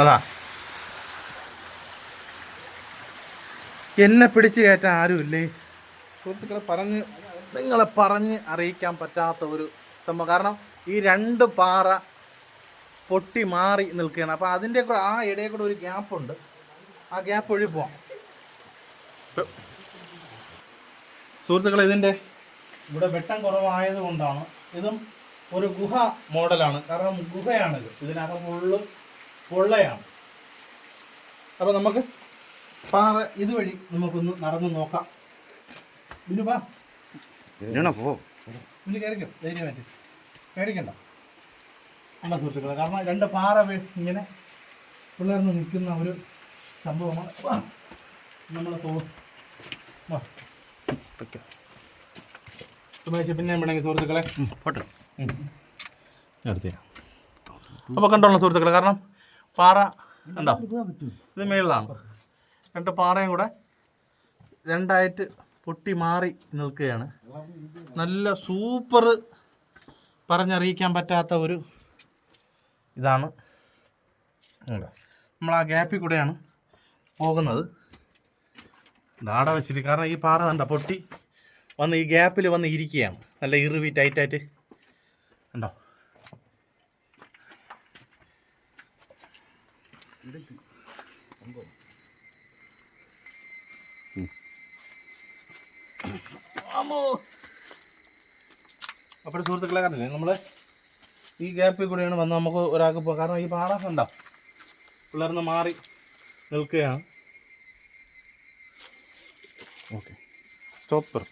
അതാ എന്നെ പിടിച്ചു കയറ്റാൻ ആരുമില്ലേ സുഹൃത്തുക്കളെ, നിങ്ങളെ പറഞ്ഞ് അറിയിക്കാൻ പറ്റാത്ത ഒരു സംഭവം. കാരണം ഈ രണ്ട് പാറ പൊട്ടി മാറി നിൽക്കുകയാണ്. അപ്പോൾ അതിൻ്റെ കൂടെ ആ ഇടയിൽ കൂടെ ഒരു ഗ്യാപ്പുണ്ട്. ആ ഗ്യാപ്പ് വഴി പോവാം. സുഹൃത്തുക്കളെ, ഇതിൻ്റെ ഇവിടെ വെട്ടം കുറവായത് കൊണ്ടാണ്. ഇതും ഒരു ഗുഹ മോഡലാണ്. കാരണം ഗുഹയാണിത്. ഇതിനകം ഫുള്ള് പൊള്ളയാണ്. അപ്പോൾ നമുക്ക് പാറ ഇതുവഴി നമുക്കൊന്ന് നടന്ന് നോക്കാം. പിന്നെ പിന്നെ കയറിക്കും, ധൈര്യമായിട്ട് പേടിക്കണ്ട. അല്ല സുഹൃത്തുക്കളെ, കാരണം രണ്ട് പാറ ഇങ്ങനെ പിളർന്ന് നിൽക്കുന്ന ഒരു സംഭവമാണ്. നമ്മൾ പിന്നെ വേണമെങ്കിൽ സുഹൃത്തുക്കളെ എടുത്തു തരാം. അപ്പോൾ കണ്ടോളാം സുഹൃത്തുക്കളെ, കാരണം പാറ ഉണ്ടോ, ഇത് മേളിലാണ്. രണ്ട് പാറയും കൂടെ രണ്ടായിട്ട് പൊട്ടി മാറി നിൽക്കുകയാണ്. നല്ല സൂപ്പർ, പറഞ്ഞറിയിക്കാൻ പറ്റാത്ത ഒരു ഇതാണ്. നമ്മൾ ആ ഗ്യാപ്പിൽ കൂടെയാണ് പോകുന്നത്. ദാട വെച്ചിട്ട്, കാരണം ഈ പാറ കണ്ട പൊട്ടി വന്ന് ഈ ഗ്യാപ്പിൽ വന്ന് ഇരിക്കുകയാണ്. നല്ല ഇറുവി ടൈറ്റായിട്ട് ഉണ്ടോ. അപ്പോൾ സുഹൃത്തുക്കളെ കണ്ടില്ലേ, നമ്മൾ ഈ ഗ്യാപ്പിൽ കൂടെയാണ് വന്ന് നമുക്ക് ഒരാൾക്ക് പോകാം. കാരണം ഈ പാറ ഉണ്ടോ പിളർന്ന് മാറി നിൽക്കുകയാണ്. Okay, stop.